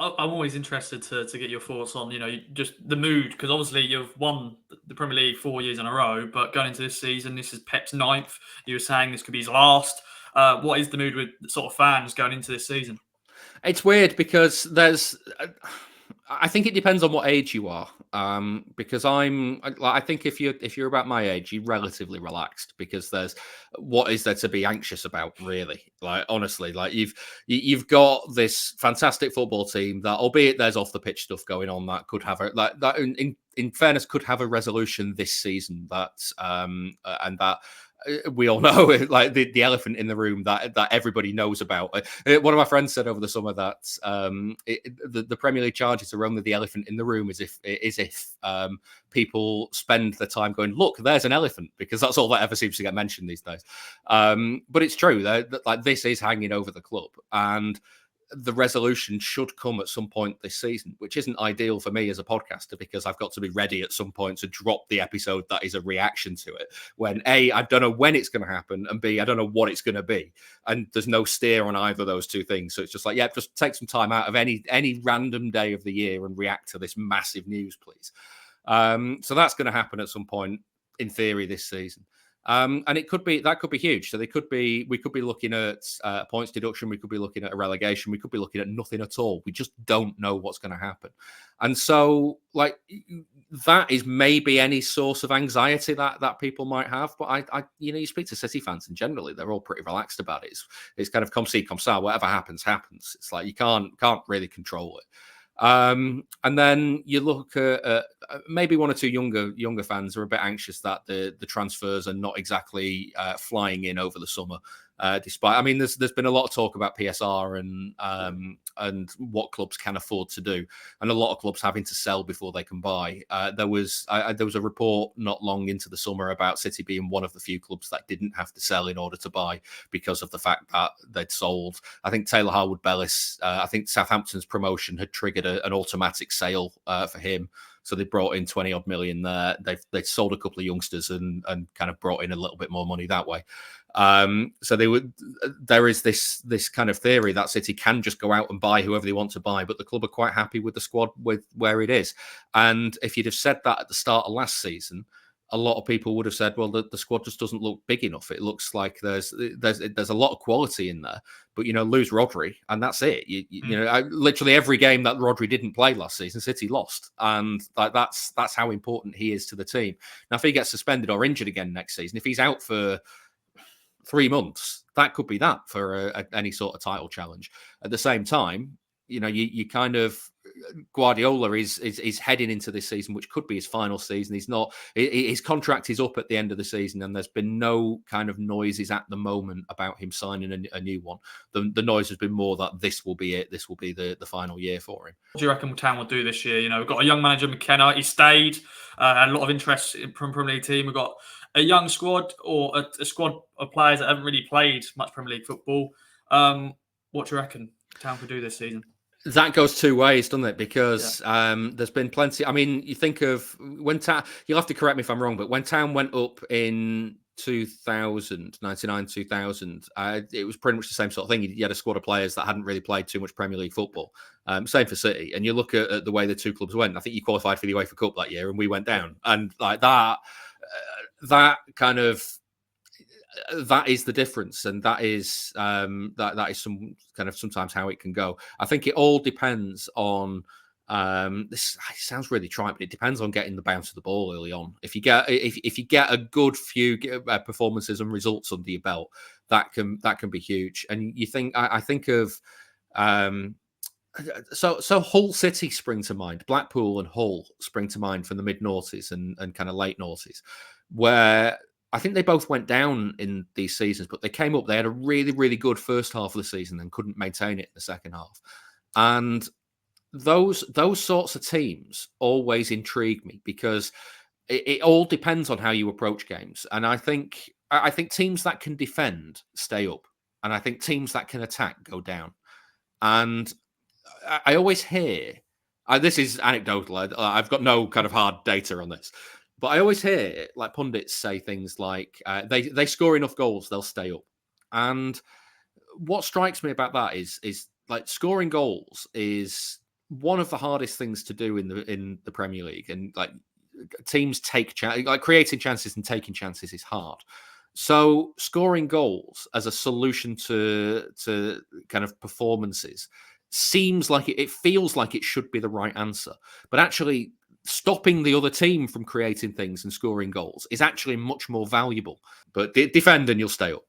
I'm always interested to get your thoughts on, just the mood, because obviously you've won the Premier League 4 years in a row, but going into this season, this is Pep's ninth. You were saying this could be his last. What is the mood with sort of fans going into this season? It's weird because I think it depends on what age you are. Because I think if you're about my age, you're relatively relaxed because there's what is there to be anxious about, really? Like honestly, like you've got this fantastic football team that, albeit there's off the pitch stuff going on, that could have a like that in fairness could have a resolution this season that and that we all know like the elephant in the room that everybody knows about. One of my friends said over the summer that the Premier League charges are only the elephant in the room, as if people spend the time going, look, there's an elephant, because that's all that ever seems to get mentioned these days. But it's true that like this is hanging over the club, and the resolution should come at some point this season, which isn't ideal for me as a podcaster because I've got to be ready at some point to drop the episode that is a reaction to it. When A, I don't know when it's going to happen, and B, I don't know what it's going to be, and there's no steer on either of those two things. So it's just like, yeah, just take some time out of any random day of the year and react to this massive news, please. So that's going to happen at some point, in theory, this season. And that could be huge. So we could be looking at points deduction. We could be looking at a relegation. We could be looking at nothing at all. We just don't know what's going to happen. And so, like, that is maybe any source of anxiety that people might have. But you speak to City fans, and generally they're all pretty relaxed about it. It's kind of come see, come sa. Whatever happens, happens. It's like you can't really control it. And then you look at maybe one or two younger fans are a bit anxious that the transfers are not exactly flying in over the summer. Despite, I mean, there's been a lot of talk about PSR and what clubs can afford to do, and a lot of clubs having to sell before they can buy. There was a report not long into the summer about City being one of the few clubs that didn't have to sell in order to buy because of the fact that they'd sold. I think Taylor Harwood-Bellis. I think Southampton's promotion had triggered an automatic sale for him. So they brought in 20 odd million there. They've sold a couple of youngsters and kind of brought in a little bit more money that way. So there is this kind of theory that City can just go out and buy whoever they want to buy, but the club are quite happy with the squad with where it is. And if you'd have said that at the start of last season, a lot of people would have said, well, the squad just doesn't look big enough. It looks like there's a lot of quality in there, but lose Rodri and that's it. Literally every game that Rodri didn't play last season, City lost, and that's how important he is to the team. Now, if he gets suspended or injured again next season, if he's out for 3 months, that could be that for any sort of title challenge. At the same time, you kind of Guardiola is heading into this season, which could be his final season. His contract is up at the end of the season, and there's been no kind of noises at the moment about him signing a new one. The noise has been more that this will be it. This will be the final year for him. What do you reckon Town will do this year? We've got a young manager, McKenna. He stayed. A lot of interest in Premier League team. We've got a young squad, or a squad of players that haven't really played much Premier League football. What do you reckon Town could do this season? That goes two ways, doesn't it? Because there's been plenty. I mean, you think of when Town, you'll have to correct me if I'm wrong, but when Town went up in 99, 2000, it was pretty much the same sort of thing. You had a squad of players that hadn't really played too much Premier League football. Same for City. And you look at the way the two clubs went. I think you qualified for the UEFA Cup that year, and we went down. And like that kind of. That is the difference, and that is that is some kind of sometimes how it can go. I think it all depends on this. It sounds really trite, but it depends on getting the bounce of the ball early on. If you get a good few performances and results under your belt, that can be huge. And you think I think of so Hull City spring to mind, Blackpool and Hull spring to mind from the mid noughties and kind of late noughties, where I think they both went down in these seasons, but they came up. They had a really, really good first half of the season and couldn't maintain it in the second half. And those sorts of teams always intrigue me because it all depends on how you approach games. And I think teams that can defend stay up, and I think teams that can attack go down. And I always hear, this is anecdotal. I've got no kind of hard data on this. But I always hear like pundits say things like they score enough goals, they'll stay up. And what strikes me about that is like scoring goals is one of the hardest things to do in the Premier League, and like teams take like creating chances and taking chances is hard. So scoring goals as a solution to kind of performances seems like it feels like it should be the right answer, but actually stopping the other team from creating things and scoring goals is actually much more valuable. But defend and you'll stay up.